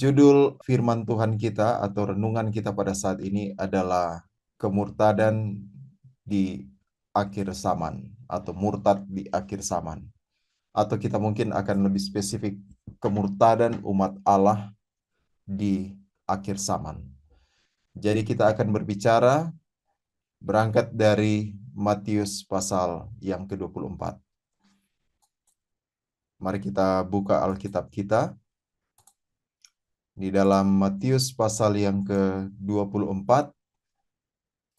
Judul firman Tuhan kita atau renungan kita pada saat ini adalah kemurtadan di akhir zaman atau murtad di akhir zaman. Atau kita mungkin akan lebih spesifik, kemurtadan umat Allah di akhir zaman. Jadi kita akan berbicara berangkat dari Matius pasal yang ke-24. Mari kita buka Alkitab kita. Di dalam Matius pasal yang ke-24,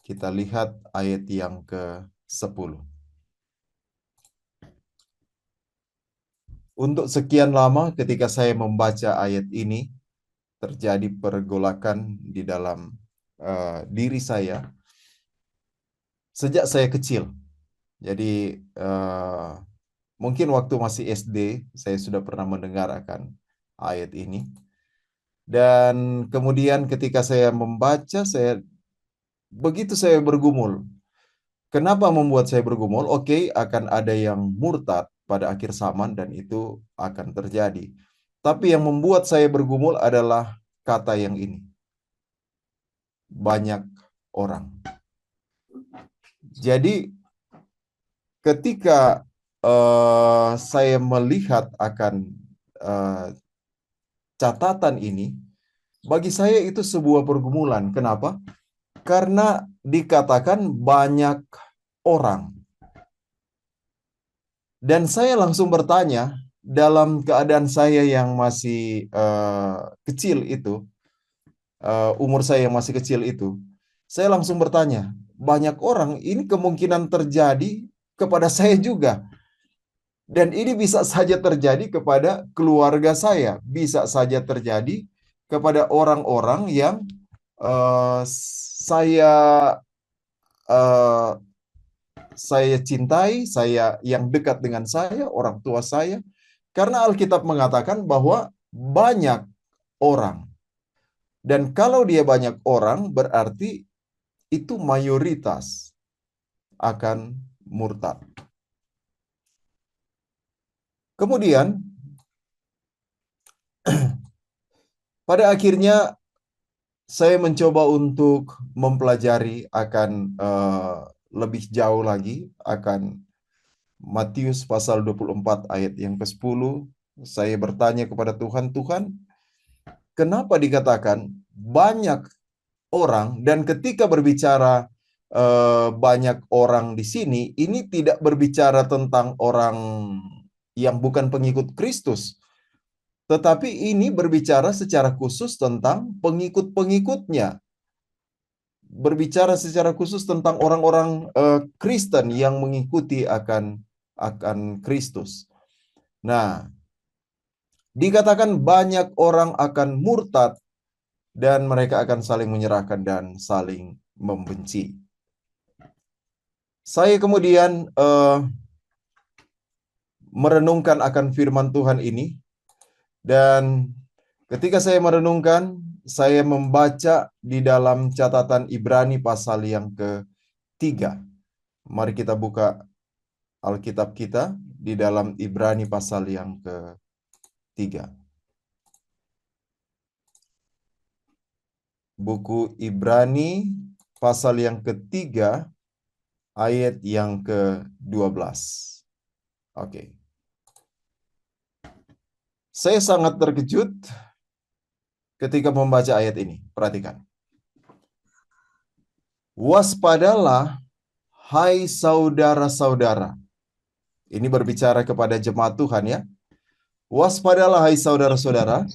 kita lihat ayat yang ke-10. Untuk sekian lama ketika saya membaca ayat ini, terjadi pergolakan di dalam diri saya sejak saya kecil. Jadi mungkin waktu masih SD, saya sudah pernah mendengar akan ayat ini. Dan kemudian ketika saya membaca, begitu saya bergumul. Kenapa membuat saya bergumul? Oke, akan ada yang murtad pada akhir zaman dan itu akan terjadi. Tapi yang membuat saya bergumul adalah kata yang ini. Banyak orang. Jadi ketika saya melihat akan catatan ini, bagi saya itu sebuah pergumulan. Kenapa? Karena dikatakan banyak orang. Dan saya langsung bertanya, dalam keadaan saya yang masih kecil itu, umur saya yang masih kecil itu, saya langsung bertanya, banyak orang, ini kemungkinan terjadi kepada saya juga. Dan ini bisa saja terjadi kepada keluarga saya, bisa saja terjadi kepada orang-orang yang saya cintai, yang dekat dengan saya, orang tua saya. Karena Alkitab mengatakan bahwa banyak orang. Dan kalau dia banyak orang, berarti itu mayoritas akan murtad. Kemudian, pada akhirnya saya mencoba untuk mempelajari akan lebih jauh lagi akan Matius pasal 24 ayat yang ke-10. Saya bertanya kepada Tuhan, Tuhan, kenapa dikatakan banyak orang, dan ketika berbicara banyak orang di sini, ini tidak berbicara tentang orang yang bukan pengikut Kristus, tetapi ini berbicara secara khusus tentang pengikut-pengikutnya. Berbicara secara khusus tentang orang-orang Kristen yang mengikuti akan Kristus. Nah, dikatakan banyak orang akan murtad dan mereka akan saling menyerahkan dan saling membenci. Saya kemudian merenungkan akan firman Tuhan ini, dan ketika saya merenungkan, saya membaca di dalam catatan Ibrani pasal yang ke-3. Mari kita buka Alkitab kita di dalam Ibrani pasal yang ke-3. Buku Ibrani pasal yang ke-3 ayat yang ke-12. Oke. Saya sangat terkejut ketika membaca ayat ini. Perhatikan. Waspadalah, hai saudara-saudara. Ini berbicara kepada jemaat Tuhan ya. Waspadalah, hai saudara-saudara,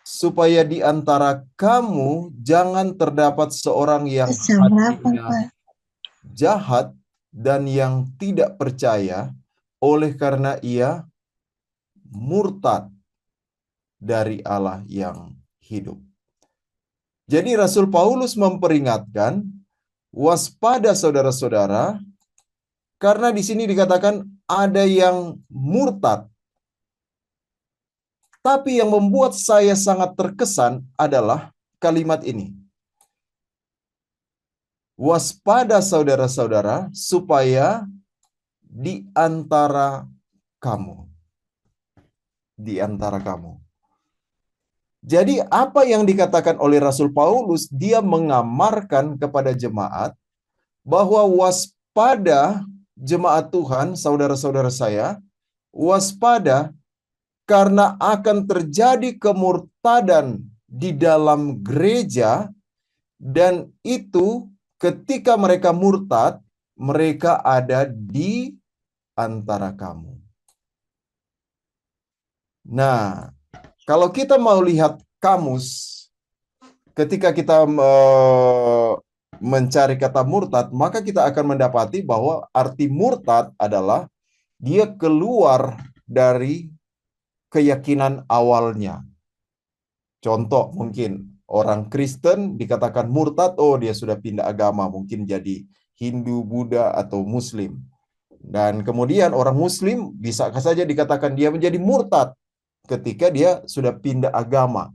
supaya di antara kamu jangan terdapat seorang yang hatinya jahat dan yang tidak percaya oleh karena ia murtad dari Allah yang hidup. Jadi Rasul Paulus memperingatkan, waspada saudara-saudara, karena di sini dikatakan ada yang murtad. Tapi yang membuat saya sangat terkesan adalah kalimat ini. Waspada saudara-saudara, supaya di antara kamu. Di antara kamu. Jadi apa yang dikatakan oleh Rasul Paulus, dia mengamarkan kepada jemaat bahwa waspada jemaat Tuhan, saudara-saudara saya, waspada karena akan terjadi kemurtadan di dalam gereja, dan itu ketika mereka murtad, mereka ada di antara kamu. Nah, kalau kita mau lihat kamus, ketika kita mencari kata murtad, maka kita akan mendapati bahwa arti murtad adalah dia keluar dari keyakinan awalnya. Contoh, mungkin orang Kristen dikatakan murtad, oh dia sudah pindah agama, mungkin jadi Hindu, Buddha, atau Muslim. Dan kemudian orang Muslim bisa saja dikatakan dia menjadi murtad ketika dia sudah pindah agama.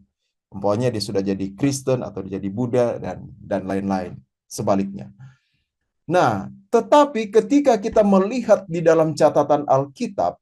Umpamanya dia sudah jadi Kristen atau jadi Buddha dan lain-lain. Sebaliknya. Nah, tetapi ketika kita melihat di dalam catatan Alkitab,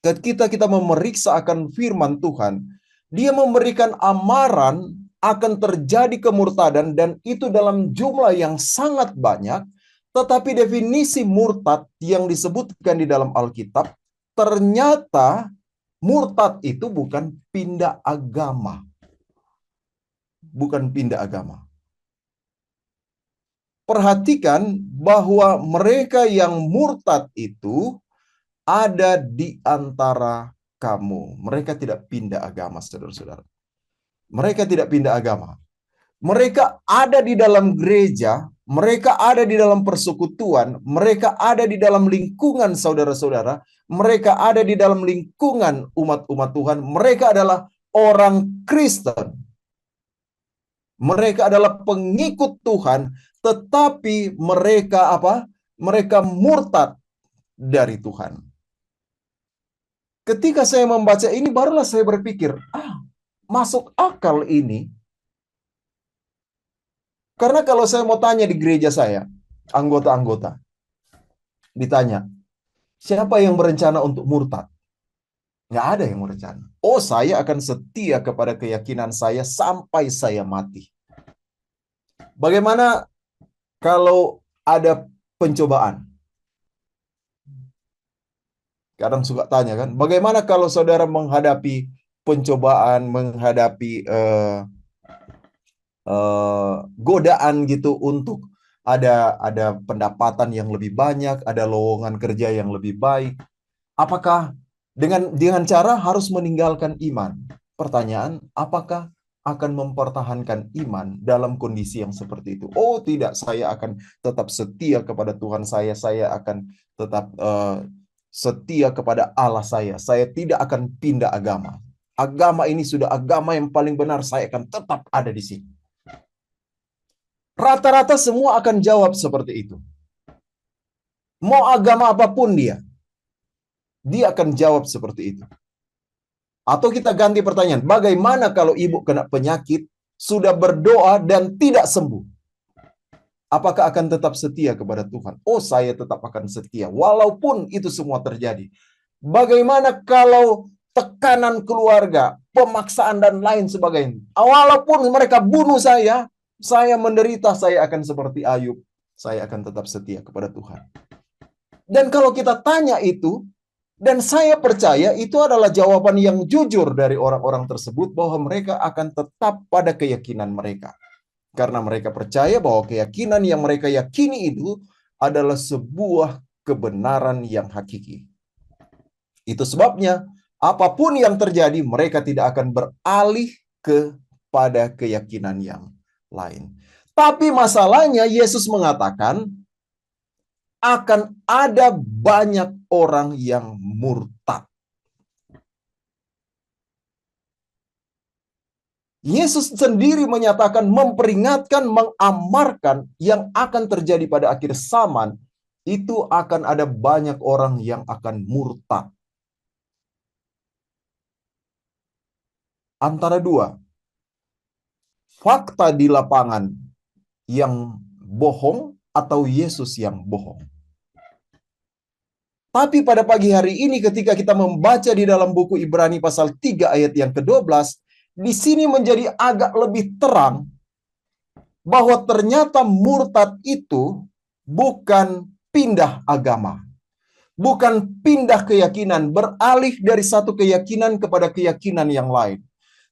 ketika kita memeriksa akan firman Tuhan, dia memberikan amaran akan terjadi kemurtadan, dan itu dalam jumlah yang sangat banyak. Tetapi definisi murtad yang disebutkan di dalam Alkitab, ternyata murtad itu bukan pindah agama. Bukan pindah agama. Perhatikan bahwa mereka yang murtad itu ada di antara kamu. Mereka tidak pindah agama, saudara-saudara. Mereka tidak pindah agama. Mereka ada di dalam gereja, mereka ada di dalam persekutuan, mereka ada di dalam lingkungan saudara-saudara, mereka ada di dalam lingkungan umat-umat Tuhan, mereka adalah orang Kristen. Mereka adalah pengikut Tuhan, tetapi mereka apa? Mereka murtad dari Tuhan. Ketika saya membaca ini, barulah saya berpikir, masuk akal ini. Karena kalau saya mau tanya di gereja saya, anggota-anggota, ditanya, siapa yang berencana untuk murtad? Nggak ada yang berencana. Oh, saya akan setia kepada keyakinan saya sampai saya mati. Bagaimana kalau ada pencobaan? Kadang suka tanya kan, bagaimana kalau saudara menghadapi pencobaan, menghadapi godaan gitu untuk ada pendapatan yang lebih banyak, ada lowongan kerja yang lebih baik. Apakah dengan cara harus meninggalkan iman? Pertanyaan, apakah akan mempertahankan iman dalam kondisi yang seperti itu? Oh tidak, saya akan tetap setia kepada Tuhan saya akan tetap setia kepada Allah saya tidak akan pindah agama. Agama ini sudah agama yang paling benar, saya akan tetap ada di sini. Rata-rata semua akan jawab seperti itu. Mau agama apapun dia akan jawab seperti itu. Atau kita ganti pertanyaan, bagaimana kalau ibu kena penyakit, sudah berdoa dan tidak sembuh? Apakah akan tetap setia kepada Tuhan? Oh, saya tetap akan setia, walaupun itu semua terjadi. Bagaimana kalau tekanan keluarga, pemaksaan dan lain sebagainya? Walaupun mereka bunuh saya menderita, saya akan seperti Ayub. Saya akan tetap setia kepada Tuhan. Dan kalau kita tanya itu, dan saya percaya itu adalah jawaban yang jujur dari orang-orang tersebut, bahwa mereka akan tetap pada keyakinan mereka. Karena mereka percaya bahwa keyakinan yang mereka yakini itu adalah sebuah kebenaran yang hakiki. Itu sebabnya apapun yang terjadi, mereka tidak akan beralih kepada keyakinan yang lain. Tapi masalahnya, Yesus mengatakan akan ada banyak orang yang murtad. Yesus sendiri menyatakan, memperingatkan, mengamarkan yang akan terjadi pada akhir zaman. Itu akan ada banyak orang yang akan murtad. Antara dua, fakta di lapangan yang bohong atau Yesus yang bohong. Tapi pada pagi hari ini ketika kita membaca di dalam buku Ibrani pasal 3 ayat yang ke-12, di sini menjadi agak lebih terang bahwa ternyata murtad itu bukan pindah agama, bukan pindah keyakinan, beralih dari satu keyakinan kepada keyakinan yang lain.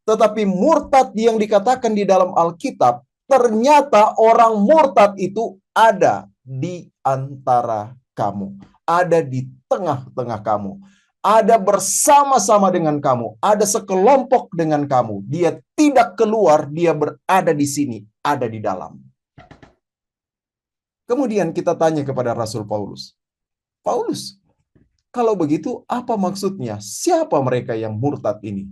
Tetapi murtad yang dikatakan di dalam Alkitab, ternyata orang murtad itu ada di antara kamu, ada di tengah-tengah kamu, ada bersama-sama dengan kamu, ada sekelompok dengan kamu. Dia tidak keluar, dia berada di sini, ada di dalam. Kemudian kita tanya kepada Rasul Paulus, Paulus, kalau begitu apa maksudnya? Siapa mereka yang murtad ini?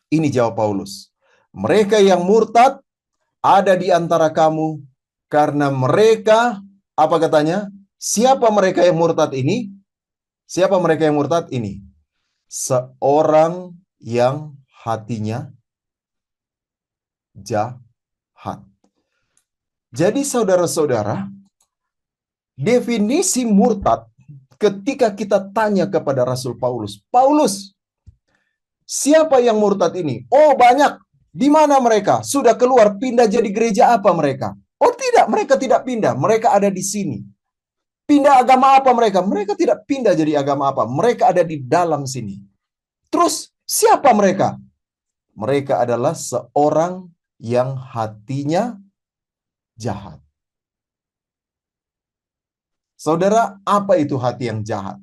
Ini jawab Paulus. Mereka yang murtad ada di antara kamu karena mereka, apa katanya? Siapa mereka yang murtad ini? Siapa mereka yang murtad ini? Seorang yang hatinya jahat. Jadi saudara-saudara, definisi murtad ketika kita tanya kepada Rasul Paulus, Paulus, siapa yang murtad ini? Oh, banyak. Di mana mereka? Sudah keluar, pindah jadi gereja apa mereka? Oh tidak, mereka tidak pindah. Mereka ada di sini. Pindah agama apa mereka? Mereka tidak pindah jadi agama apa. Mereka ada di dalam sini. Terus, siapa mereka? Mereka adalah seorang yang hatinya jahat. Saudara, apa itu hati yang jahat?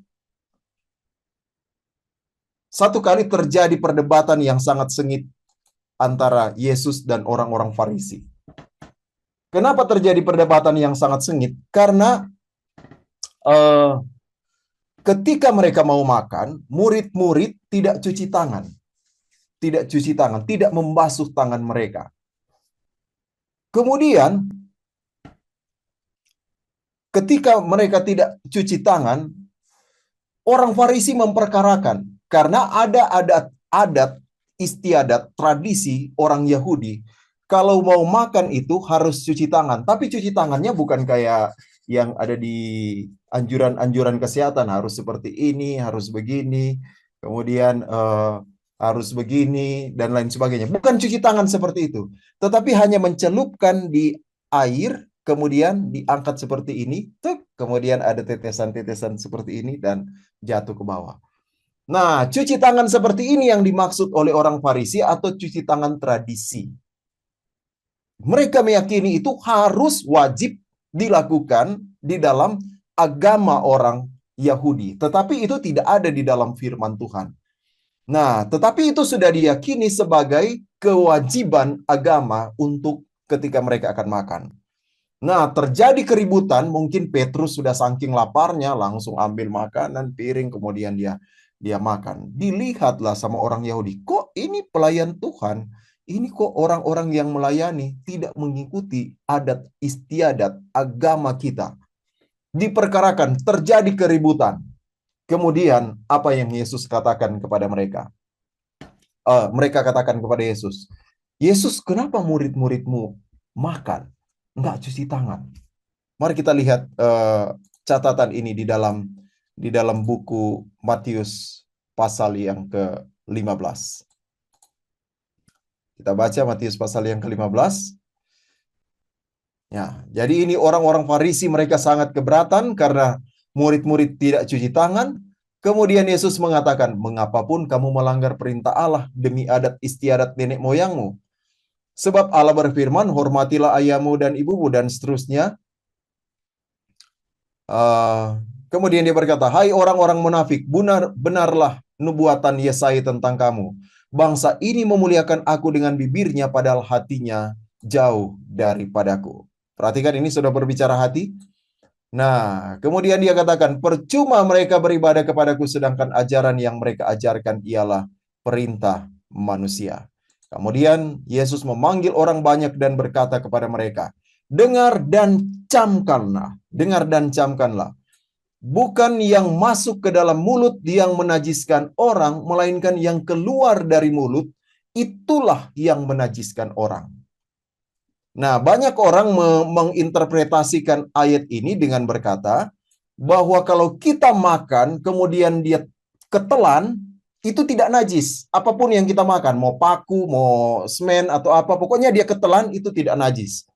Satu kali terjadi perdebatan yang sangat sengit antara Yesus dan orang-orang Farisi. Kenapa terjadi perdebatan yang sangat sengit? Karena ketika mereka mau makan, murid-murid tidak cuci tangan. Tidak cuci tangan, tidak membasuh tangan mereka. Kemudian, ketika mereka tidak cuci tangan, orang Farisi memperkarakan. Karena ada adat istiadat, tradisi orang Yahudi, kalau mau makan itu harus cuci tangan. Tapi cuci tangannya bukan kayak yang ada di anjuran-anjuran kesehatan, harus seperti ini, harus begini, kemudian harus begini, dan lain sebagainya. Bukan cuci tangan seperti itu, tetapi hanya mencelupkan di air, kemudian diangkat seperti ini, kemudian ada tetesan-tetesan seperti ini, dan jatuh ke bawah. Nah, cuci tangan seperti ini yang dimaksud oleh orang Farisi atau cuci tangan tradisi. Mereka meyakini itu harus wajib dilakukan di dalam agama orang Yahudi. Tetapi itu tidak ada di dalam firman Tuhan. Nah, tetapi itu sudah diyakini sebagai kewajiban agama untuk ketika mereka akan makan. Nah, terjadi keributan, mungkin Petrus sudah saking laparnya, langsung ambil makanan, piring, kemudian dia makan. Dilihatlah sama orang Yahudi, kok ini pelayan Tuhan, ini kok orang-orang yang melayani tidak mengikuti adat istiadat agama kita. Diperkarakan, terjadi keributan. Kemudian apa yang Yesus katakan kepada mereka? Mereka katakan kepada Yesus, Yesus, kenapa murid-muridmu makan, nggak cuci tangan? Mari kita lihat catatan ini di dalam buku Matius pasal yang ke-15. Kita baca Matius pasal yang ke-15. Ya, jadi ini orang-orang Farisi, mereka sangat keberatan karena murid-murid tidak cuci tangan. Kemudian Yesus mengatakan, mengapapun kamu melanggar perintah Allah demi adat istiadat nenek moyangmu. Sebab Allah berfirman, hormatilah ayahmu dan ibumu, dan seterusnya. Kemudian dia berkata, hai orang-orang munafik, benarlah nubuatan Yesaya tentang kamu. Bangsa ini memuliakan aku dengan bibirnya, padahal hatinya jauh daripadaku. Perhatikan, ini sudah berbicara hati. Nah, kemudian dia katakan, percuma mereka beribadah kepadaku, sedangkan ajaran yang mereka ajarkan ialah perintah manusia. Kemudian Yesus memanggil orang banyak dan berkata kepada mereka, dengar dan camkanlah. Dengar dan camkanlah. Bukan yang masuk ke dalam mulut yang menajiskan orang, melainkan yang keluar dari mulut, itulah yang menajiskan orang. Nah, banyak orang menginterpretasikan ayat ini dengan berkata bahwa kalau kita makan, kemudian dia ketelan, itu tidak najis. Apapun yang kita makan, mau paku, mau semen, atau apa, pokoknya dia ketelan, itu tidak najis.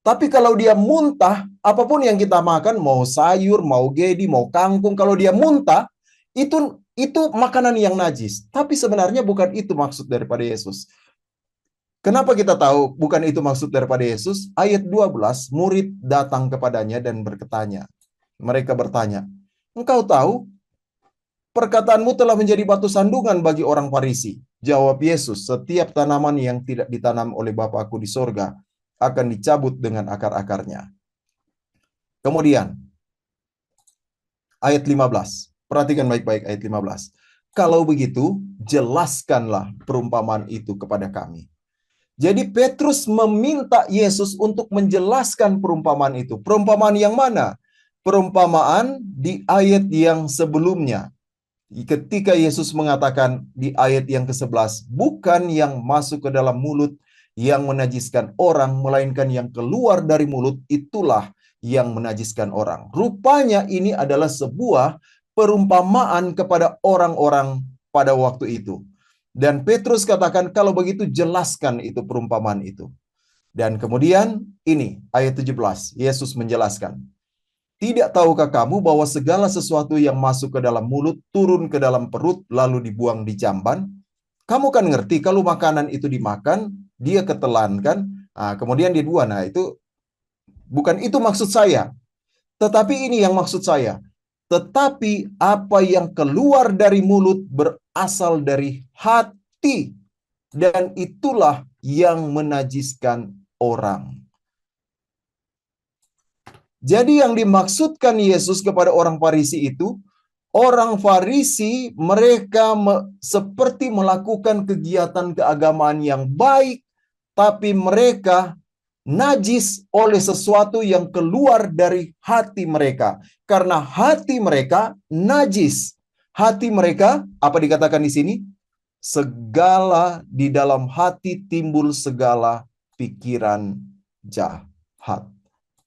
Tapi kalau dia muntah, apapun yang kita makan, mau sayur, mau gedi, mau kangkung, kalau dia muntah, itu makanan yang najis. Tapi sebenarnya bukan itu maksud daripada Yesus. Kenapa kita tahu bukan itu maksud daripada Yesus? Ayat 12, murid datang kepadanya dan bertanya. Mereka bertanya, "Engkau tahu perkataanmu telah menjadi batu sandungan bagi orang Farisi." Jawab Yesus, "Setiap tanaman yang tidak ditanam oleh Bapakku di sorga akan dicabut dengan akar-akarnya." Kemudian, ayat 15. Perhatikan baik-baik ayat 15. "Kalau begitu, jelaskanlah perumpamaan itu kepada kami." Jadi Petrus meminta Yesus untuk menjelaskan perumpamaan itu. Perumpamaan yang mana? Perumpamaan di ayat yang sebelumnya. Ketika Yesus mengatakan di ayat yang ke-11, bukan yang masuk ke dalam mulut yang menajiskan orang, melainkan yang keluar dari mulut itulah yang menajiskan orang. Rupanya ini adalah sebuah perumpamaan kepada orang-orang pada waktu itu. Dan Petrus katakan, kalau begitu jelaskan itu perumpamaan itu. Dan kemudian ini ayat 17, Yesus menjelaskan. Tidak tahukah kamu bahwa segala sesuatu yang masuk ke dalam mulut turun ke dalam perut lalu dibuang di jamban? Kamu kan ngerti kalau makanan itu dimakan, dia ketelan kan? Nah, kemudian dia buang. Nah, itu bukan itu maksud saya. Tetapi ini yang maksud saya. Tetapi apa yang keluar dari mulut berasal dari hati. Dan itulah yang menajiskan orang. Jadi yang dimaksudkan Yesus kepada orang Farisi itu, orang Farisi mereka seperti melakukan kegiatan keagamaan yang baik, tapi mereka najis oleh sesuatu yang keluar dari hati mereka. Karena hati mereka najis. Hati mereka, apa dikatakan di sini? Segala di dalam hati timbul segala pikiran jahat.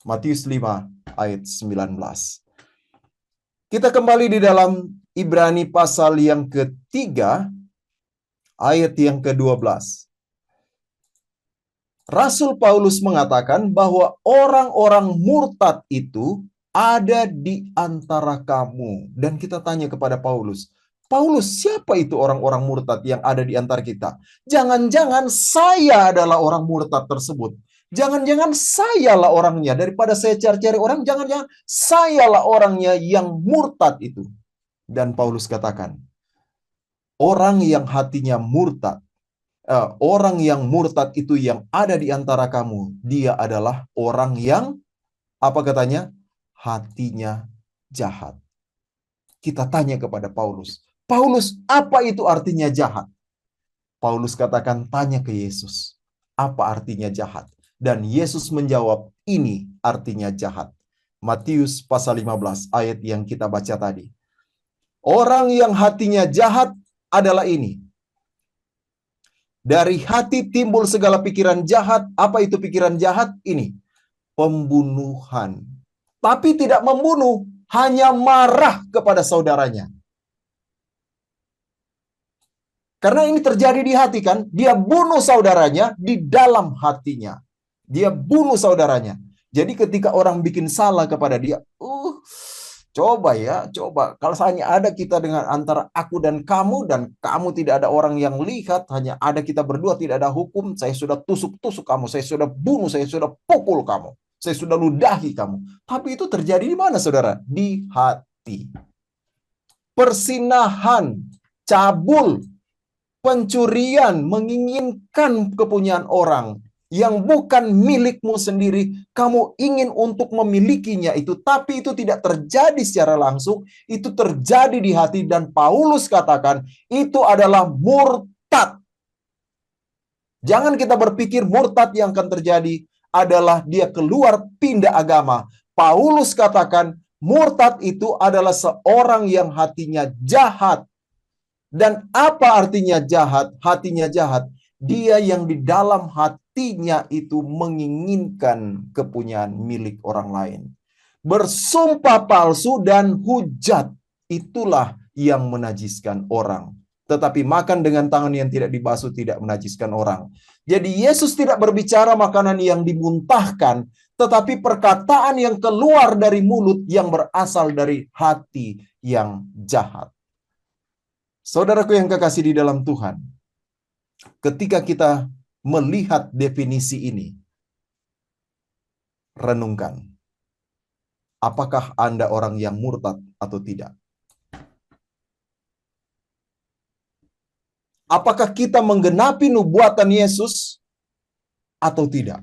Matius 5 ayat 19. Kita kembali di dalam Ibrani pasal yang ketiga, ayat yang ke-12. Rasul Paulus mengatakan bahwa orang-orang murtad itu ada di antara kamu. Dan kita tanya kepada Paulus, Paulus, siapa itu orang-orang murtad yang ada di antara kita? Jangan-jangan saya adalah orang murtad tersebut. Jangan-jangan sayalah orangnya. Daripada saya cari-cari orang, jangan-jangan sayalah orangnya yang murtad itu. Dan Paulus katakan, orang yang hatinya murtad, orang yang murtad itu yang ada di antara kamu, dia adalah orang yang, apa katanya? Hatinya jahat. Kita tanya kepada Paulus, Paulus, apa itu artinya jahat? Paulus katakan, tanya ke Yesus, apa artinya jahat? Dan Yesus menjawab, ini artinya jahat. Matius pasal 15 ayat yang kita baca tadi. Orang yang hatinya jahat adalah ini. Dari hati timbul segala pikiran jahat. Apa itu pikiran jahat? Ini. Pembunuhan. Tapi tidak membunuh, hanya marah kepada saudaranya. Karena ini terjadi di hati kan, dia bunuh saudaranya di dalam hatinya. Dia bunuh saudaranya. Jadi ketika orang bikin salah kepada dia, coba ya, coba. Kalau hanya ada kita dengan antara aku dan kamu tidak ada orang yang lihat, hanya ada kita berdua, tidak ada hukum, saya sudah tusuk-tusuk kamu, saya sudah bunuh, saya sudah pukul kamu, saya sudah ludahi kamu. Tapi itu terjadi di mana, saudara? Di hati. Persinahan, cabul, pencurian, menginginkan kepunyaan orang yang bukan milikmu sendiri, kamu ingin untuk memilikinya itu, tapi itu tidak terjadi secara langsung, itu terjadi di hati, dan Paulus katakan, itu adalah murtad. Jangan kita berpikir murtad yang akan terjadi adalah dia keluar pindah agama. Paulus katakan, murtad itu adalah seorang yang hatinya jahat. Dan apa artinya jahat? Hatinya jahat. Dia yang di dalam hatinya itu menginginkan kepunyaan milik orang lain. Bersumpah palsu dan hujat. Itulah yang menajiskan orang. tetapi makan dengan tangan yang tidak dibasuh tidak menajiskan orang. Jadi Yesus tidak berbicara makanan yang dimuntahkan, tetapi perkataan yang keluar dari mulut yang berasal dari hati yang jahat. Saudaraku yang kekasih di dalam Tuhan, ketika kita melihat definisi ini, renungkan. Apakah Anda orang yang murtad atau tidak? Apakah kita menggenapi nubuatan Yesus atau tidak?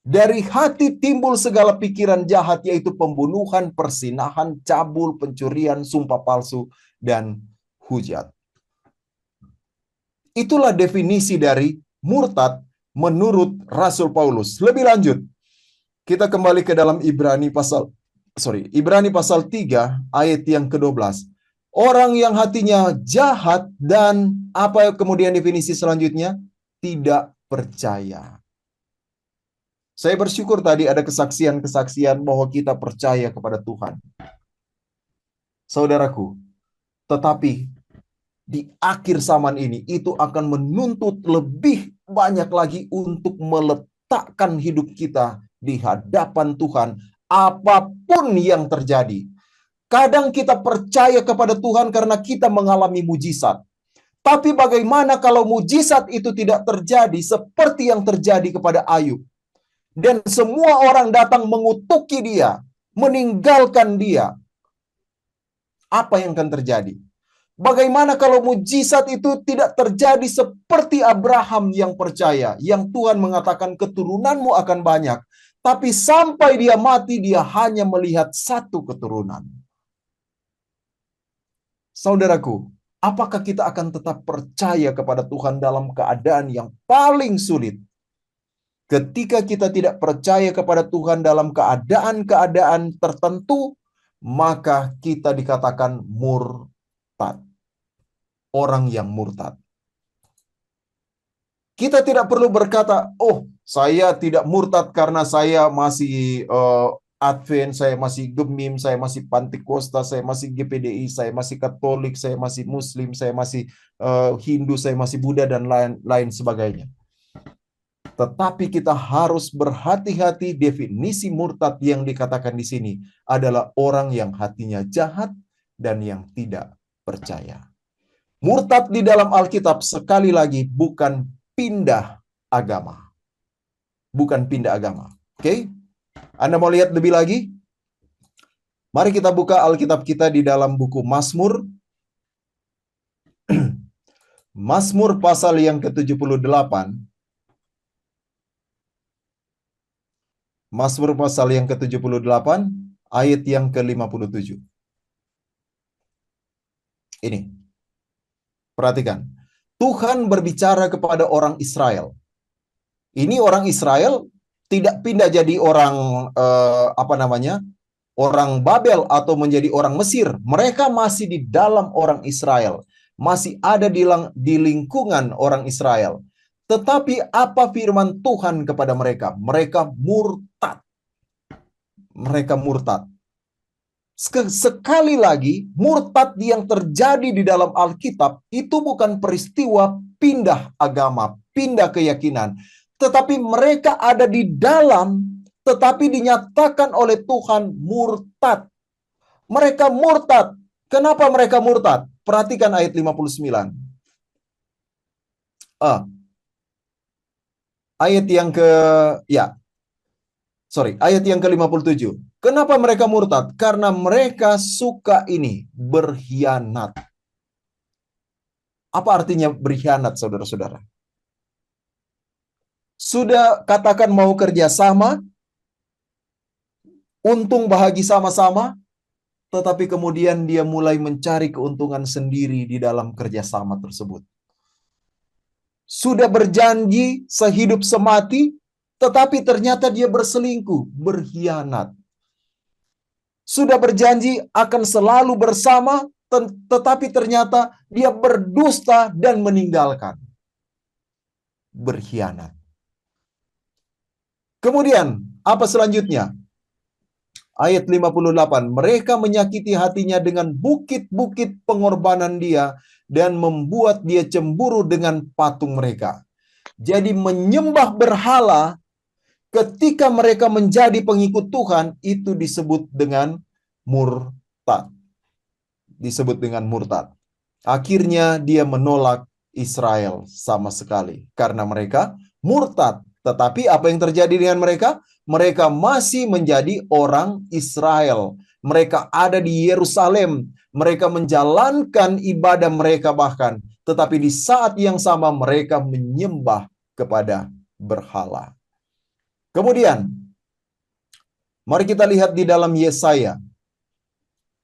Dari hati timbul segala pikiran jahat, yaitu pembunuhan, persinahan, cabul, pencurian, sumpah palsu, dan hujat. Itulah definisi dari murtad menurut Rasul Paulus. Lebih lanjut, kita kembali ke dalam Ibrani pasal 3 ayat yang ke-12. Orang yang hatinya jahat dan apa kemudian definisi selanjutnya? Tidak percaya. Saya bersyukur tadi ada kesaksian-kesaksian bahwa kita percaya kepada Tuhan. Saudaraku, tetapi di akhir zaman ini itu akan menuntut lebih banyak lagi untuk meletakkan hidup kita di hadapan Tuhan apapun yang terjadi. Kadang kita percaya kepada Tuhan karena kita mengalami mujizat. Tapi bagaimana kalau mujizat itu tidak terjadi seperti yang terjadi kepada Ayub? Dan semua orang datang mengutuki dia, meninggalkan dia. Apa yang akan terjadi? Bagaimana kalau mujizat itu tidak terjadi seperti Abraham yang percaya, yang Tuhan mengatakan keturunanmu akan banyak, tapi sampai dia mati dia hanya melihat satu keturunan. Saudaraku, apakah kita akan tetap percaya kepada Tuhan dalam keadaan yang paling sulit? Ketika kita tidak percaya kepada Tuhan dalam keadaan-keadaan tertentu, maka kita dikatakan murtad. Orang yang murtad. Kita tidak perlu berkata, oh, saya tidak murtad karena saya masih Advent, saya masih Gemim, saya masih Pantekosta, saya masih GPDI, saya masih Katolik, saya masih Muslim, saya masih Hindu, saya masih Buddha, dan lain sebagainya. Tetapi kita harus berhati-hati. Definisi murtad yang dikatakan di sini adalah orang yang hatinya jahat dan yang tidak percaya. Murtad di dalam Alkitab sekali lagi bukan pindah agama. Bukan pindah agama. Oke? Anda mau lihat lebih lagi? Mari kita buka Alkitab kita di dalam buku Mazmur. Mazmur pasal yang ke-78. Mazmur pasal yang ke-78 ayat yang ke-57. Ini. Perhatikan. Tuhan berbicara kepada orang Israel. Ini orang Israel tidak pindah jadi orang orang Babel atau menjadi orang Mesir. Mereka masih di dalam orang Israel, masih ada di lingkungan orang Israel. Tetapi apa firman Tuhan kepada mereka? Mereka murtad. Mereka murtad. Sekali lagi, murtad yang terjadi di dalam Alkitab itu bukan peristiwa pindah agama, pindah keyakinan, tetapi mereka ada di dalam, tetapi dinyatakan oleh Tuhan murtad. Mereka murtad. Kenapa mereka murtad? Perhatikan ayat 59. Ayat yang ke-57. Kenapa mereka murtad? Karena mereka suka ini, berkhianat. Apa artinya berkhianat, saudara-saudara? Sudah katakan mau kerjasama, untung bahagi sama-sama, tetapi kemudian dia mulai mencari keuntungan sendiri di dalam kerjasama tersebut. Sudah berjanji sehidup semati, tetapi ternyata dia berselingkuh, berkhianat. Sudah berjanji akan selalu bersama, tetapi ternyata dia berdusta dan meninggalkan. Berkhianat. Kemudian, apa selanjutnya? Ayat 58, mereka menyakiti hatinya dengan bukit-bukit pengorbanan dia dan membuat dia cemburu dengan patung mereka. Jadi menyembah berhala ketika mereka menjadi pengikut Tuhan itu disebut dengan murtad. Disebut dengan murtad. Akhirnya dia menolak Israel sama sekali karena mereka murtad. Tetapi apa yang terjadi dengan mereka? Mereka masih menjadi orang Israel. Mereka ada di Yerusalem. Mereka menjalankan ibadah mereka bahkan. Tetapi di saat yang sama mereka menyembah kepada berhala. Kemudian, mari kita lihat di dalam Yesaya.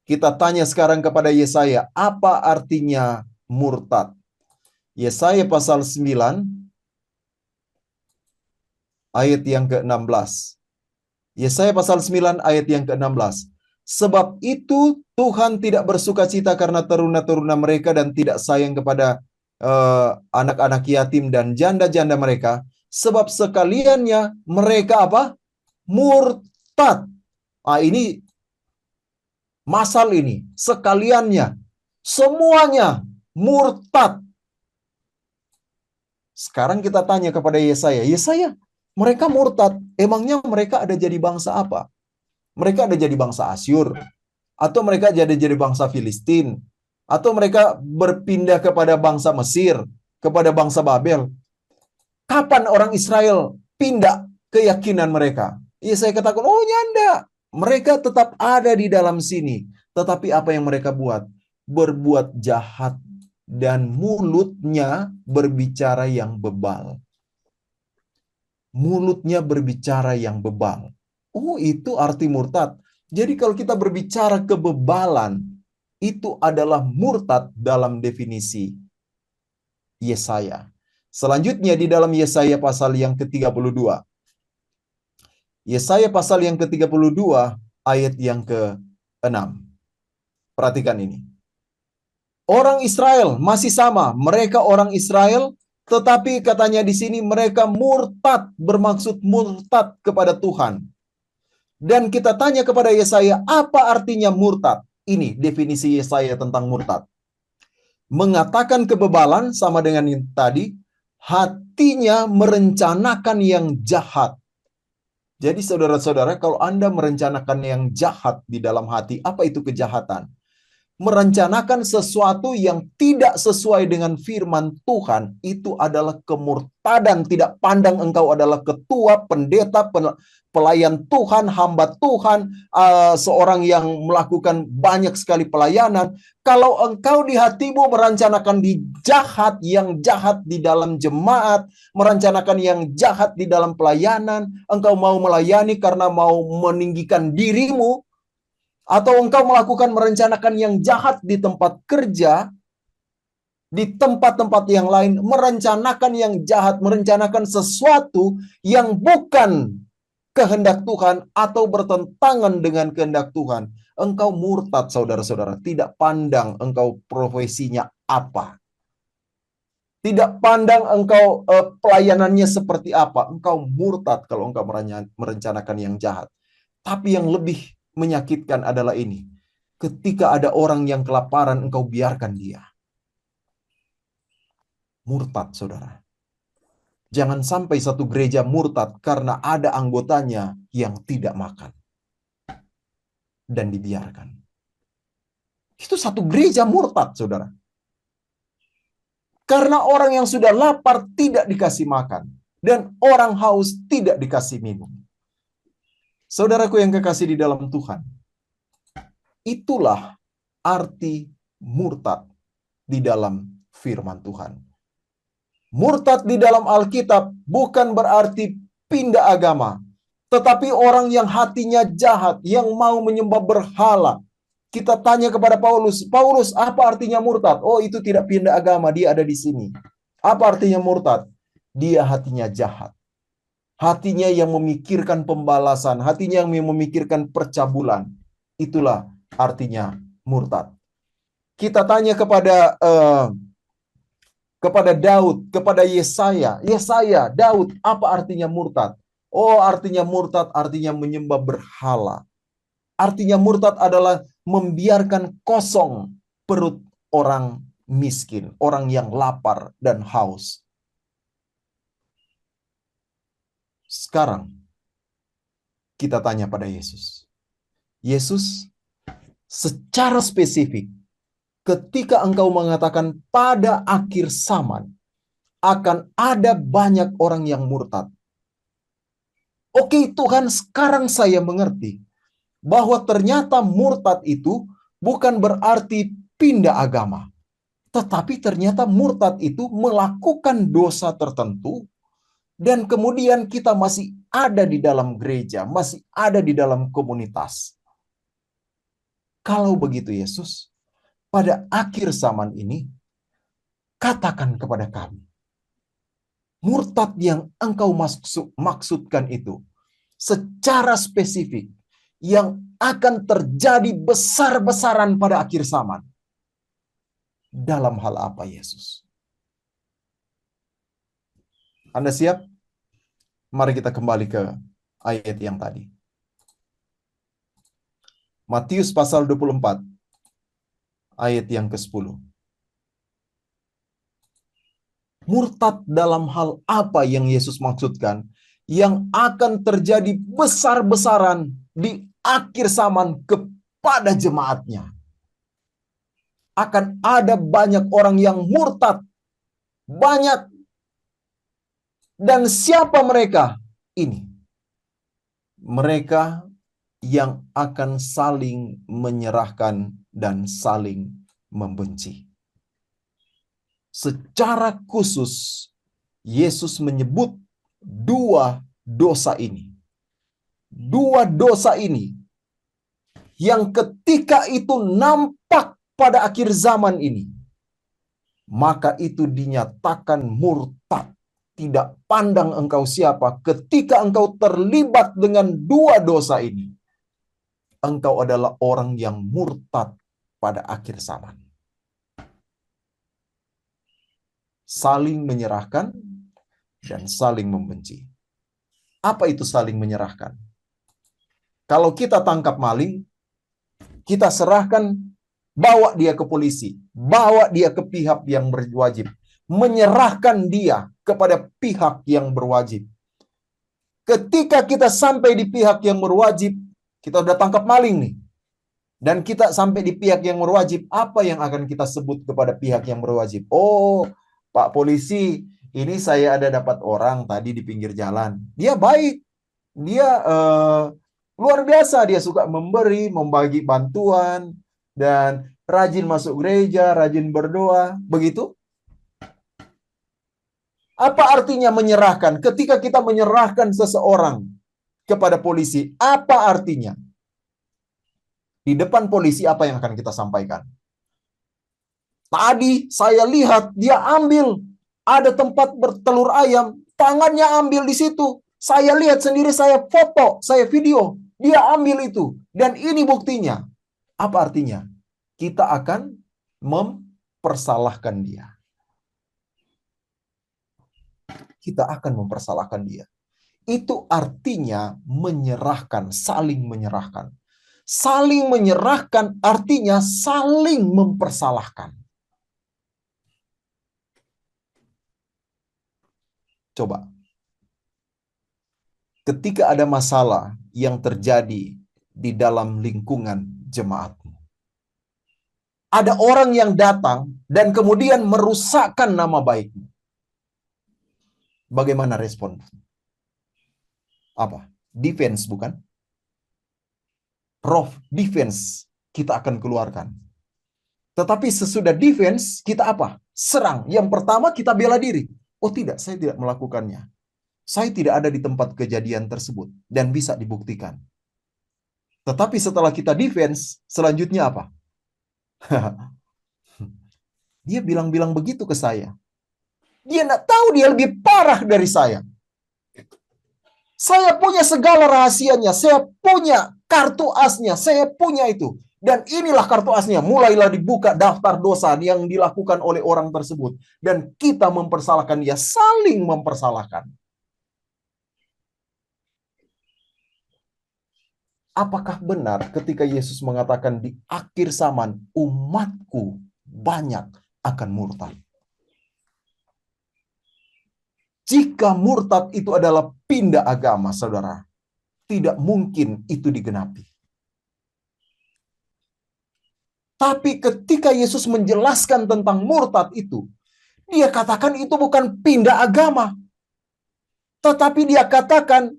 Kita tanya sekarang kepada Yesaya, apa artinya murtad? Yesaya pasal 9 ayat yang ke-16. Yesaya pasal 9 ayat yang ke-16. Sebab itu Tuhan tidak bersukacita karena teruna-teruna mereka dan tidak sayang kepada anak-anak yatim dan janda-janda mereka. Sebab sekaliannya mereka apa? Murtad. Ini masal ini. Sekaliannya. Semuanya murtad. Sekarang kita tanya kepada Yesaya. Yesaya, mereka murtad. Emangnya mereka ada jadi bangsa apa? Mereka ada jadi bangsa Asyur? Atau mereka jadi bangsa Filistin? Atau mereka berpindah kepada bangsa Mesir? Kepada bangsa Babel? Kapan orang Israel pindah keyakinan mereka? Yesaya katakan, oh nyanda. Mereka tetap ada di dalam sini. Tetapi apa yang mereka buat? Berbuat jahat. Dan mulutnya berbicara yang bebal. Mulutnya berbicara yang bebal. Oh, itu arti murtad. Jadi kalau kita berbicara kebebalan, itu adalah murtad dalam definisi Yesaya. Selanjutnya di dalam Yesaya pasal yang ke-32. Yesaya pasal yang ke-32 ayat yang ke-6. Perhatikan ini. Orang Israel masih sama, mereka orang Israel, tetapi katanya di sini mereka murtad, bermaksud murtad kepada Tuhan. Dan kita tanya kepada Yesaya, apa artinya murtad? Ini definisi Yesaya tentang murtad. Mengatakan kebebalan sama dengan yang tadi, hatinya merencanakan yang jahat. Jadi saudara-saudara, kalau Anda merencanakan yang jahat di dalam hati, apa itu kejahatan? Merencanakan sesuatu yang tidak sesuai dengan firman Tuhan, itu adalah kemurtadan. Tidak pandang engkau adalah ketua, pendeta, pelayan Tuhan, hamba Tuhan, seorang yang melakukan banyak sekali pelayanan. Kalau engkau di hatimu merencanakan yang jahat di dalam jemaat, merencanakan yang jahat di dalam pelayanan, engkau mau melayani karena mau meninggikan dirimu, atau engkau merencanakan yang jahat di tempat kerja, di tempat-tempat yang lain, merencanakan yang jahat, merencanakan sesuatu yang bukan kehendak Tuhan atau bertentangan dengan kehendak Tuhan, engkau murtad, saudara-saudara. Tidak pandang engkau profesinya apa. Tidak pandang engkau pelayanannya seperti apa. Engkau murtad kalau engkau merencanakan yang jahat. Tapi yang lebih menyakitkan adalah ini. Ketika ada orang yang kelaparan, engkau biarkan dia. Murtad, saudara. Jangan sampai satu gereja murtad karena ada anggotanya yang tidak makan. Dan dibiarkan. Itu satu gereja murtad, saudara. Karena orang yang sudah lapar tidak dikasih makan. Dan orang haus tidak dikasih minum. Saudaraku yang kekasih di dalam Tuhan. Itulah arti murtad di dalam firman Tuhan. Murtad di dalam Alkitab bukan berarti pindah agama, tetapi orang yang hatinya jahat, yang mau menyembah berhala. Kita tanya kepada Paulus, Paulus, apa artinya murtad? Oh, itu tidak pindah agama, dia ada di sini. Apa artinya murtad? Dia hatinya jahat. Hatinya yang memikirkan pembalasan, hatinya yang memikirkan percabulan. Itulah artinya murtad. Kita tanya kepada Daud, kepada Yesaya. Yesaya, Daud, apa artinya murtad? Oh, artinya murtad, artinya menyembah berhala. Artinya murtad adalah membiarkan kosong perut orang miskin, orang yang lapar dan haus. Sekarang kita tanya pada Yesus. Yesus, secara spesifik, ketika engkau mengatakan pada akhir zaman akan ada banyak orang yang murtad. Oke Tuhan, sekarang saya mengerti bahwa ternyata murtad itu bukan berarti pindah agama. Tetapi ternyata murtad itu melakukan dosa tertentu dan kemudian kita masih ada di dalam gereja, masih ada di dalam komunitas. Kalau begitu Yesus, pada akhir zaman ini, katakan kepada kami, murtad yang engkau maksudkan itu, secara spesifik, yang akan terjadi besar-besaran pada akhir zaman. Dalam hal apa Yesus? Anda siap? Mari kita kembali ke ayat yang tadi. Matius pasal 24, ayat yang ke-10. Murtad dalam hal apa yang Yesus maksudkan? Yang akan terjadi besar-besaran di akhir zaman kepada jemaatnya. Akan ada banyak orang yang murtad. Banyak. Dan siapa mereka? Ini. Mereka yang akan saling menyerahkan dan saling membenci. Secara khusus, Yesus menyebut dua dosa ini. Dua dosa ini yang ketika itu nampak pada akhir zaman ini, maka itu dinyatakan murtad. Tidak pandang engkau siapa, ketika engkau terlibat dengan dua dosa ini, engkau adalah orang yang murtad pada akhir zaman. Saling menyerahkan dan saling membenci. Apa itu saling menyerahkan? Kalau kita tangkap maling, kita serahkan, bawa dia ke polisi, bawa dia ke pihak yang berwajib, menyerahkan dia kepada pihak yang berwajib. Ketika kita sampai di pihak yang berwajib, kita udah tangkap maling nih, dan kita sampai di pihak yang berwajib, apa yang akan kita sebut kepada pihak yang berwajib? Oh, Pak Polisi, ini saya ada dapat orang tadi di pinggir jalan. Dia baik, dia luar biasa, dia suka memberi, membagi bantuan, dan rajin masuk gereja, rajin berdoa. Begitu? Apa artinya menyerahkan? Ketika kita menyerahkan seseorang kepada polisi, apa artinya? Di depan polisi apa yang akan kita sampaikan? Tadi saya lihat dia ambil, ada tempat bertelur ayam, tangannya ambil di situ. Saya lihat sendiri, saya foto, saya video, dia ambil itu. Dan ini buktinya. Apa artinya? Kita akan mempersalahkan dia. Kita akan mempersalahkan dia. Itu artinya menyerahkan, saling menyerahkan. Saling menyerahkan artinya saling mempersalahkan. Coba. Ketika ada masalah yang terjadi di dalam lingkungan jemaatmu, ada orang yang datang dan kemudian merusakkan nama baikmu. Bagaimana respon? Apa? Defense, bukan? Rough defense kita akan keluarkan. Tetapi sesudah defense, kita apa? Serang. Yang pertama kita bela diri. Oh tidak, saya tidak melakukannya. Saya tidak ada di tempat kejadian tersebut dan bisa dibuktikan. Tetapi setelah kita defense, selanjutnya apa? Dia bilang-bilang begitu ke saya. Dia tidak tahu dia lebih parah dari saya. Saya punya segala rahasianya. Saya punya kartu asnya. Saya punya itu. Dan inilah kartu asnya. Mulailah dibuka daftar dosa yang dilakukan oleh orang tersebut. Dan kita mempersalahkan dia. Saling mempersalahkan. Apakah benar ketika Yesus mengatakan di akhir zaman umatku banyak akan murtad? Jika murtad itu adalah pindah agama, saudara, tidak mungkin itu digenapi. Tapi ketika Yesus menjelaskan tentang murtad itu, dia katakan itu bukan pindah agama. Tetapi dia katakan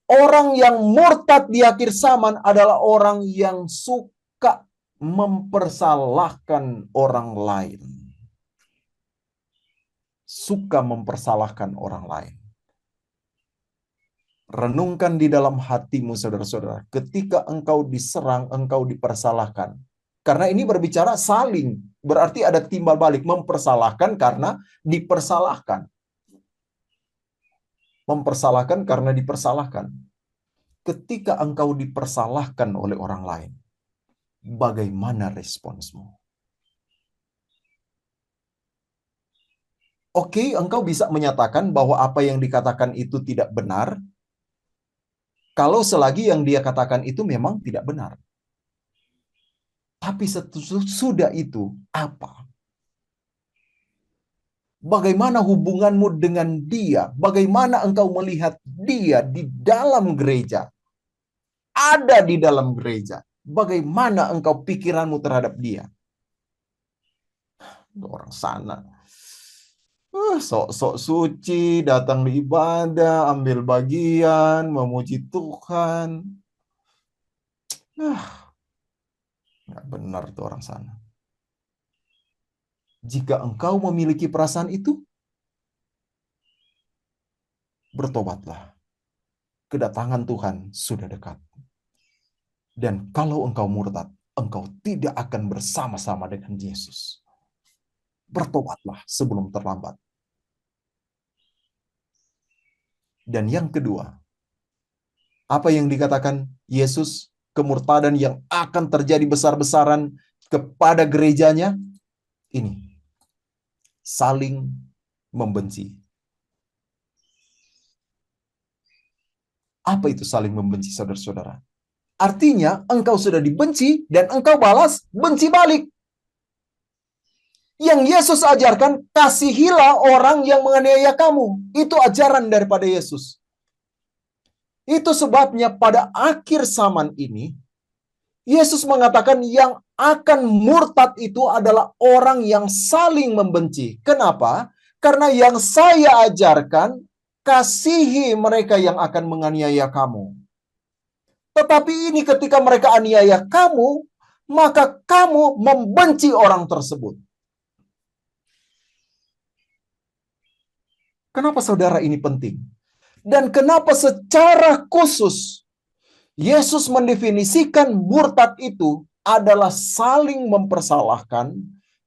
orang yang murtad di akhir zaman adalah orang yang suka mempersalahkan orang lain. Suka mempersalahkan orang lain. Renungkan di dalam hatimu, saudara-saudara. Ketika engkau diserang, engkau dipersalahkan. Karena ini berbicara saling. Berarti ada timbal balik. Mempersalahkan karena dipersalahkan. Mempersalahkan karena dipersalahkan. Ketika engkau dipersalahkan oleh orang lain, bagaimana responsmu? Oke, engkau bisa menyatakan bahwa apa yang dikatakan itu tidak benar, kalau selagi yang dia katakan itu memang tidak benar. Tapi sudah itu apa? Bagaimana hubunganmu dengan dia? Bagaimana engkau melihat dia di dalam gereja? Ada di dalam gereja. Bagaimana engkau pikiranmu terhadap dia? Orang sana. Sok-sok suci, datang di ibadah, ambil bagian, memuji Tuhan. Nggak benar tuh orang sana. Jika engkau memiliki perasaan itu, bertobatlah. Kedatangan Tuhan sudah dekat. Dan kalau engkau murtad, engkau tidak akan bersama-sama dengan Yesus. Bertobatlah sebelum terlambat. Dan yang kedua, apa yang dikatakan Yesus, kemurtadan yang akan terjadi besar-besaran kepada gerejanya, ini, saling membenci. Apa itu saling membenci, saudara-saudara? Artinya, engkau sudah dibenci dan engkau balas, benci balik. Yang Yesus ajarkan, kasihilah orang yang menganiaya kamu. Itu ajaran daripada Yesus. Itu sebabnya pada akhir zaman ini, Yesus mengatakan yang akan murtad itu adalah orang yang saling membenci. Kenapa? Karena yang saya ajarkan, kasihi mereka yang akan menganiaya kamu. Tetapi ini ketika mereka aniaya kamu, maka kamu membenci orang tersebut. Kenapa saudara ini penting? Dan kenapa secara khusus Yesus mendefinisikan murtad itu adalah saling mempersalahkan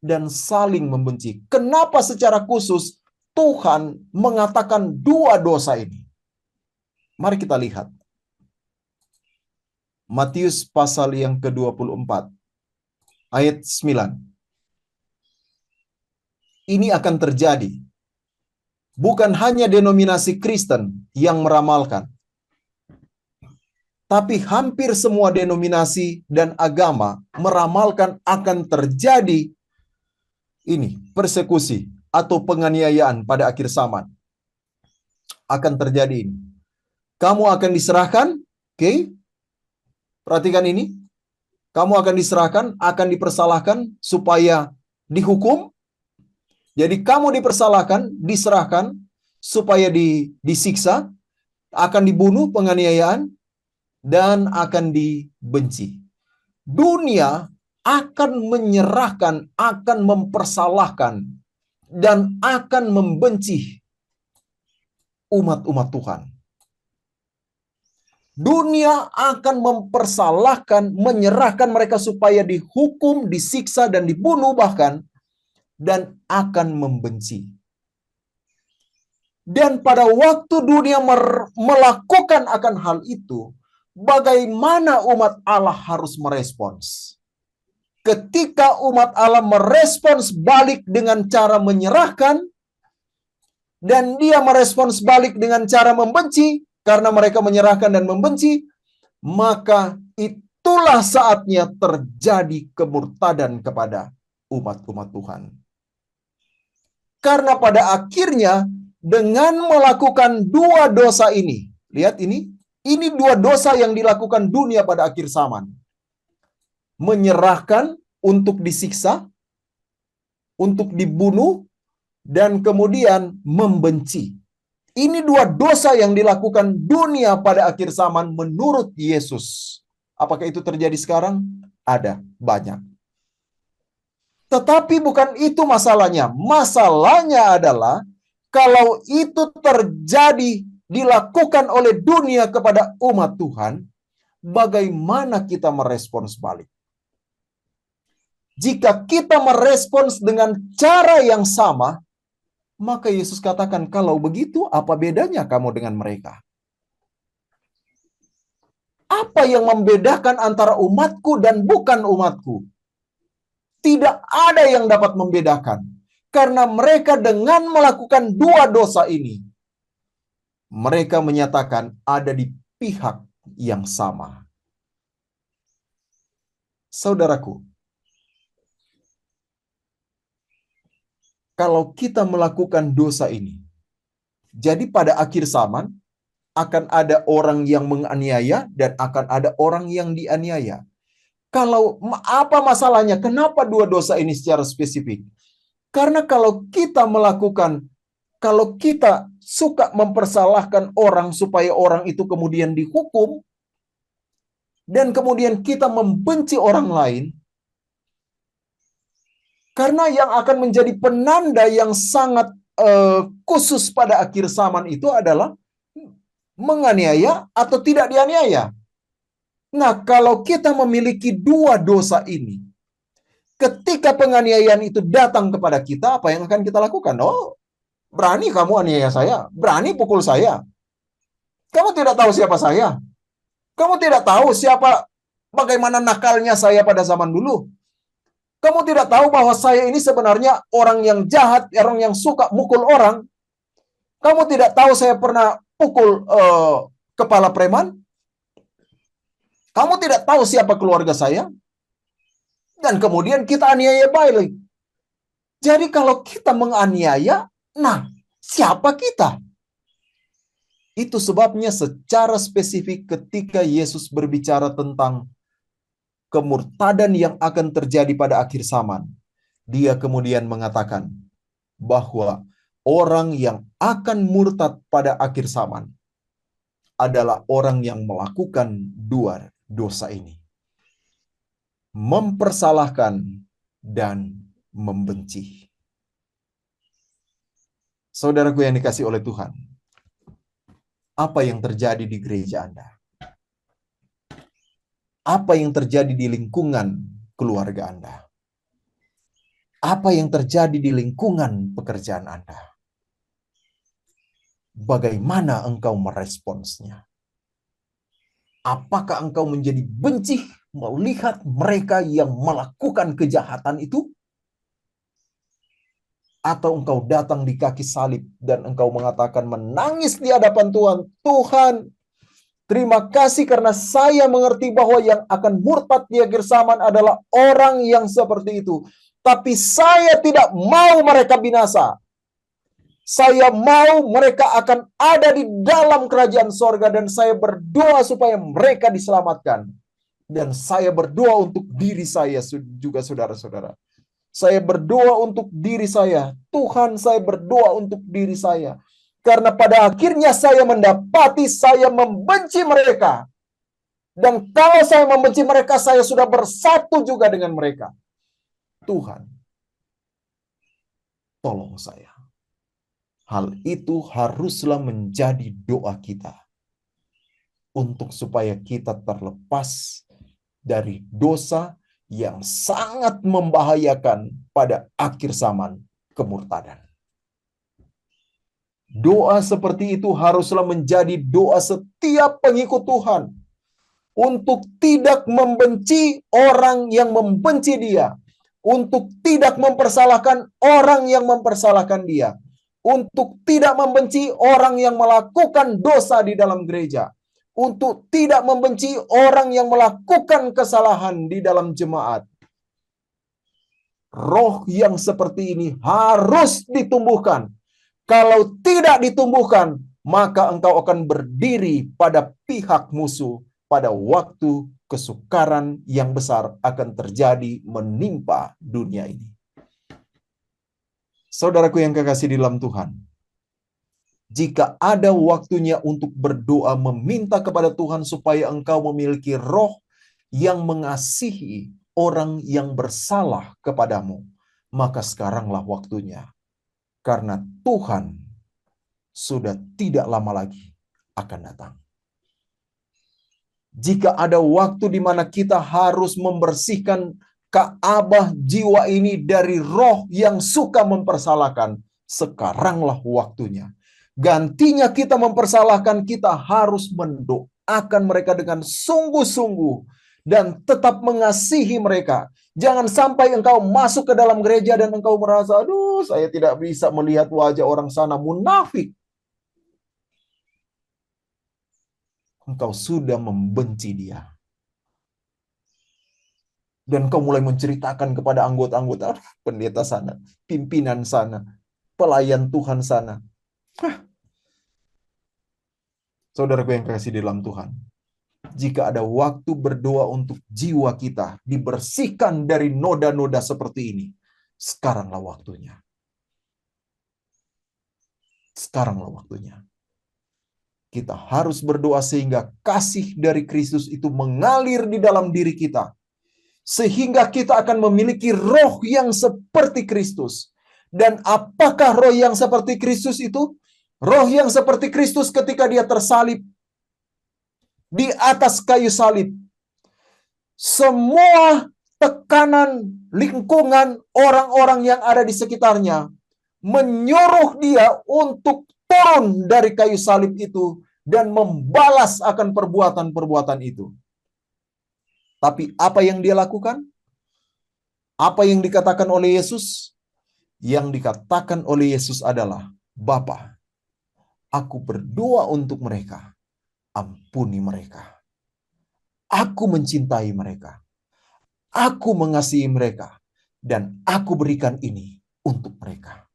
dan saling membenci? Kenapa secara khusus Tuhan mengatakan dua dosa ini? Mari kita lihat. Matius pasal yang ke-24, ayat 9. Ini akan terjadi. Bukan hanya denominasi Kristen yang meramalkan, tapi hampir semua denominasi dan agama meramalkan akan terjadi ini, persekusi atau penganiayaan pada akhir zaman. Akan terjadi ini. Kamu akan diserahkan, oke? Perhatikan ini. Kamu akan diserahkan, akan dipersalahkan supaya dihukum. Jadi kamu dipersalahkan, diserahkan supaya disiksa, akan dibunuh, penganiayaan, dan akan dibenci. Dunia akan menyerahkan, akan mempersalahkan, dan akan membenci umat-umat Tuhan. Dunia akan mempersalahkan, menyerahkan mereka supaya dihukum, disiksa, dan dibunuh bahkan, dan akan membenci. Dan pada waktu dunia melakukan akan hal itu, bagaimana umat Allah harus merespons? Ketika umat Allah merespons balik dengan cara menyerahkan, dan dia merespons balik dengan cara membenci, karena mereka menyerahkan dan membenci, maka itulah saatnya terjadi kemurtadan kepada umat-umat Tuhan. Karena pada akhirnya dengan melakukan dua dosa ini, lihat ini dua dosa yang dilakukan dunia pada akhir zaman. Menyerahkan untuk disiksa, untuk dibunuh, dan kemudian membenci. Ini dua dosa yang dilakukan dunia pada akhir zaman menurut Yesus. Apakah itu terjadi sekarang? Ada, banyak. Tetapi bukan itu masalahnya. Masalahnya adalah kalau itu terjadi dilakukan oleh dunia kepada umat Tuhan, bagaimana kita merespons balik? Jika kita merespons dengan cara yang sama, maka Yesus katakan, kalau begitu apa bedanya kamu dengan mereka? Apa yang membedakan antara umatku dan bukan umatku? Tidak ada yang dapat membedakan. Karena mereka dengan melakukan dua dosa ini, mereka menyatakan ada di pihak yang sama. Saudaraku, kalau kita melakukan dosa ini, jadi pada akhir zaman akan ada orang yang menganiaya dan akan ada orang yang dianiaya. Kalau apa masalahnya? Kenapa dua dosa ini secara spesifik? Karena kalau kita suka mempersalahkan orang supaya orang itu kemudian dihukum, dan kemudian kita membenci orang lain, karena yang akan menjadi penanda yang sangat khusus pada akhir zaman itu adalah menganiaya atau tidak dianiaya. Nah, kalau kita memiliki dua dosa ini, ketika penganiayaan itu datang kepada kita, apa yang akan kita lakukan? Oh, berani kamu aniaya saya, berani pukul saya. Kamu tidak tahu siapa saya. Kamu tidak tahu bagaimana nakalnya saya pada zaman dulu. Kamu tidak tahu bahwa saya ini sebenarnya orang yang jahat, orang yang suka mukul orang. Kamu tidak tahu saya pernah pukul kepala preman. Kamu tidak tahu siapa keluarga saya. Dan kemudian kita aniaya balik. Jadi kalau kita menganiaya, nah, siapa kita? Itu sebabnya secara spesifik ketika Yesus berbicara tentang kemurtadan yang akan terjadi pada akhir zaman, dia kemudian mengatakan bahwa orang yang akan murtad pada akhir zaman adalah orang yang melakukan dua dosa ini. Mempersalahkan dan membenci. Saudaraku yang dikasihi oleh Tuhan, apa yang terjadi di gereja Anda? Apa yang terjadi di lingkungan keluarga Anda? Apa yang terjadi di lingkungan pekerjaan Anda? Bagaimana engkau meresponsnya? Apakah engkau menjadi benci melihat mereka yang melakukan kejahatan itu? Atau engkau datang di kaki salib dan engkau mengatakan, menangis di hadapan Tuhan, Tuhan, terima kasih karena saya mengerti bahwa yang akan murtad di akhir zaman adalah orang yang seperti itu. Tapi saya tidak mau mereka binasa. Saya mau mereka akan ada di dalam kerajaan sorga, dan saya berdoa supaya mereka diselamatkan. Dan saya berdoa untuk diri saya juga, saudara-saudara. Saya berdoa untuk diri saya. Tuhan, saya berdoa untuk diri saya. Karena pada akhirnya saya mendapati saya membenci mereka. Dan kalau saya membenci mereka, saya sudah bersatu juga dengan mereka. Tuhan, tolong saya. Hal itu haruslah menjadi doa kita. Untuk supaya kita terlepas dari dosa yang sangat membahayakan pada akhir zaman, kemurtadan. Doa seperti itu haruslah menjadi doa setiap pengikut Tuhan. Untuk tidak membenci orang yang membenci dia. Untuk tidak mempersalahkan orang yang mempersalahkan dia. Untuk tidak membenci orang yang melakukan dosa di dalam gereja. untuk tidak membenci orang yang melakukan kesalahan di dalam jemaat. Roh yang seperti ini harus ditumbuhkan. Kalau tidak ditumbuhkan, maka engkau akan berdiri pada pihak musuh pada waktu kesukaran yang besar akan terjadi menimpa dunia ini. Saudaraku yang kekasih di dalam Tuhan, jika ada waktunya untuk berdoa meminta kepada Tuhan supaya engkau memiliki roh yang mengasihi orang yang bersalah kepadamu, maka sekaranglah waktunya. Karena Tuhan sudah tidak lama lagi akan datang. Jika ada waktu di mana kita harus membersihkan Ka'bah jiwa ini dari roh yang suka mempersalahkan, sekaranglah waktunya. Gantinya kita mempersalahkan, kita harus mendoakan mereka dengan sungguh-sungguh dan tetap mengasihi mereka. Jangan sampai engkau masuk ke dalam gereja dan engkau merasa, aduh, saya tidak bisa melihat wajah orang sana, munafik. Engkau sudah membenci dia. Dan kau mulai menceritakan kepada anggota-anggota, pendeta sana, pimpinan sana, pelayan Tuhan sana. Saudaraku yang kasih di dalam Tuhan, jika ada waktu berdoa untuk jiwa kita dibersihkan dari noda-noda seperti ini, sekaranglah waktunya. Sekaranglah waktunya. Kita harus berdoa sehingga kasih dari Kristus itu mengalir di dalam diri kita. Sehingga kita akan memiliki roh yang seperti Kristus. Dan apakah roh yang seperti Kristus itu? Roh yang seperti Kristus ketika dia tersalib di atas kayu salib. Semua tekanan lingkungan orang-orang yang ada di sekitarnya menyuruh dia untuk turun dari kayu salib itu dan membalas akan perbuatan-perbuatan itu. Tapi apa yang dia lakukan? Apa yang dikatakan oleh Yesus? Yang dikatakan oleh Yesus adalah, Bapa, aku berdoa untuk mereka, ampuni mereka. Aku mencintai mereka. Aku mengasihi mereka. Dan aku berikan ini untuk mereka.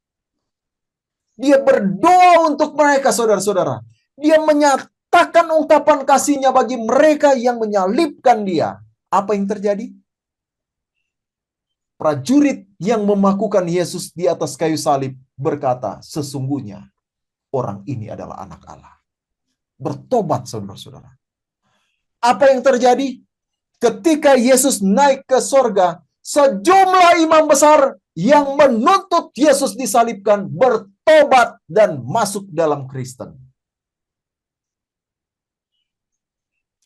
Dia berdoa untuk mereka, saudara-saudara. Dia menyatakan ungkapan kasihnya bagi mereka yang menyalibkan dia. Apa yang terjadi? Prajurit yang memakukan Yesus di atas kayu salib berkata, sesungguhnya orang ini adalah anak Allah. Bertobat, saudara-saudara. Apa yang terjadi? Ketika Yesus naik ke sorga, sejumlah imam besar yang menuntut Yesus disalibkan bertobat dan masuk dalam Kristen.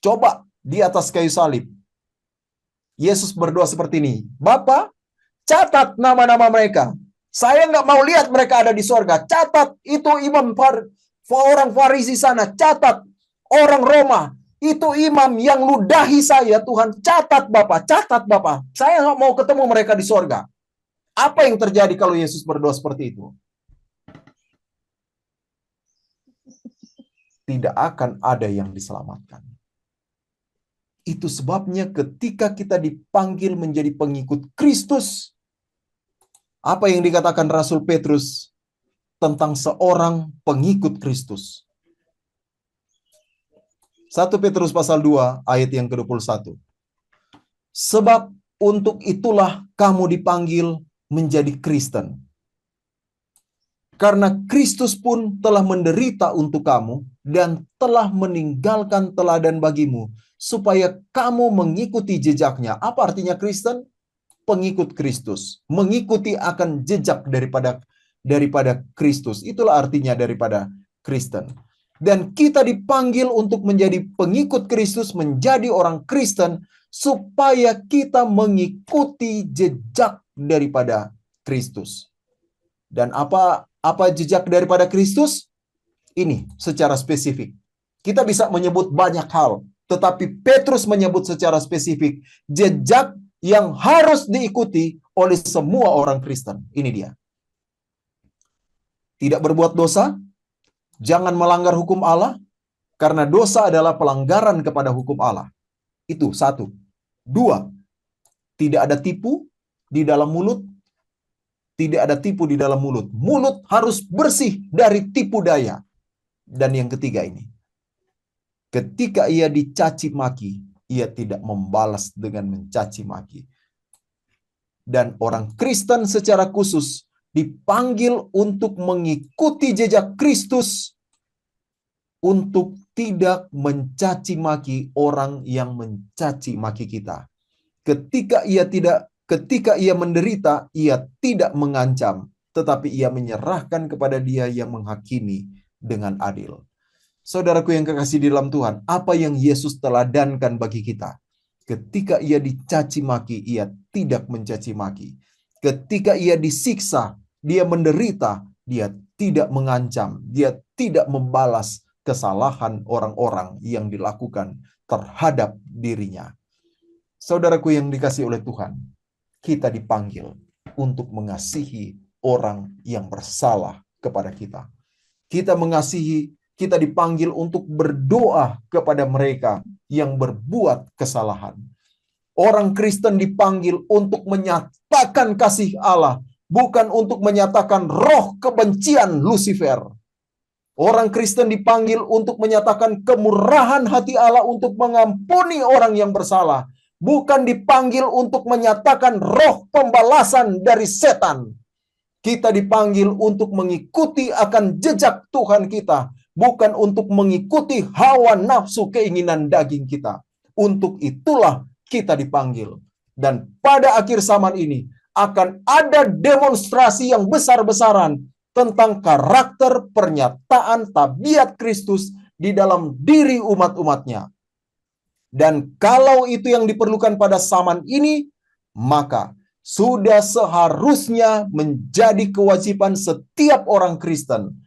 Coba di atas kayu salib, Yesus berdoa seperti ini, Bapa, catat nama-nama mereka. Saya nggak mau lihat mereka ada di sorga. Catat itu orang Farisi sana. Catat orang Roma. Itu imam yang ludahi saya, Tuhan. Catat Bapak, catat Bapak. Saya nggak mau ketemu mereka di sorga. Apa yang terjadi kalau Yesus berdoa seperti itu? Tidak akan ada yang diselamatkan. Itu sebabnya ketika kita dipanggil menjadi pengikut Kristus, apa yang dikatakan Rasul Petrus tentang seorang pengikut Kristus? 1 Petrus pasal 2 ayat yang ke-21. Sebab untuk itulah kamu dipanggil menjadi Kristen. Karena Kristus pun telah menderita untuk kamu dan telah meninggalkan teladan bagimu supaya kamu mengikuti jejaknya. Apa artinya Kristen? Pengikut Kristus, mengikuti akan jejak daripada Kristus. Itulah artinya daripada Kristen. Dan kita dipanggil untuk menjadi pengikut Kristus, menjadi orang Kristen, supaya kita mengikuti jejak daripada Kristus. Dan apa jejak daripada Kristus? Ini secara spesifik. Kita bisa menyebut banyak hal, tetapi Petrus menyebut secara spesifik jejak yang harus diikuti oleh semua orang Kristen. Ini dia. Tidak berbuat dosa, jangan melanggar hukum Allah, Karena dosa adalah pelanggaran kepada hukum Allah. Itu satu. Dua, tidak ada tipu di dalam mulut. Tidak ada tipu di dalam mulut. Mulut harus bersih dari tipu daya. Dan yang ketiga ini, ketika ia dicaci maki, ia tidak membalas dengan mencaci maki. Dan orang Kristen secara khusus dipanggil untuk mengikuti jejak Kristus, untuk tidak mencaci maki orang yang mencaci maki kita. Ketika ia menderita, ia tidak mengancam, tetapi ia menyerahkan kepada Dia yang menghakimi dengan adil. Saudaraku yang kekasih di dalam Tuhan, apa yang Yesus teladankan bagi kita? Ketika ia dicaci maki, ia tidak mencaci maki. Ketika ia disiksa, dia menderita, dia tidak mengancam, dia tidak membalas kesalahan orang-orang yang dilakukan terhadap dirinya. Saudaraku yang dikasihi oleh Tuhan, kita dipanggil untuk mengasihi orang yang bersalah kepada kita. Kita dipanggil untuk berdoa kepada mereka yang berbuat kesalahan. Orang Kristen dipanggil untuk menyatakan kasih Allah, bukan untuk menyatakan roh kebencian Lucifer. Orang Kristen dipanggil untuk menyatakan kemurahan hati Allah untuk mengampuni orang yang bersalah, bukan dipanggil untuk menyatakan roh pembalasan dari setan. Kita dipanggil untuk mengikuti akan jejak Tuhan kita, bukan untuk mengikuti hawa nafsu keinginan daging kita. Untuk itulah kita dipanggil. Dan pada akhir zaman ini akan ada demonstrasi yang besar-besaran tentang karakter, pernyataan, tabiat Kristus di dalam diri umat-umatnya. Dan kalau itu yang diperlukan pada zaman ini, maka sudah seharusnya menjadi kewajiban setiap orang Kristen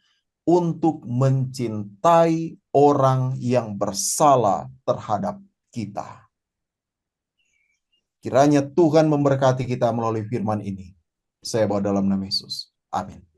untuk mencintai orang yang bersalah terhadap kita. Kiranya Tuhan memberkati kita melalui firman ini. Saya bawa dalam nama Yesus. Amin.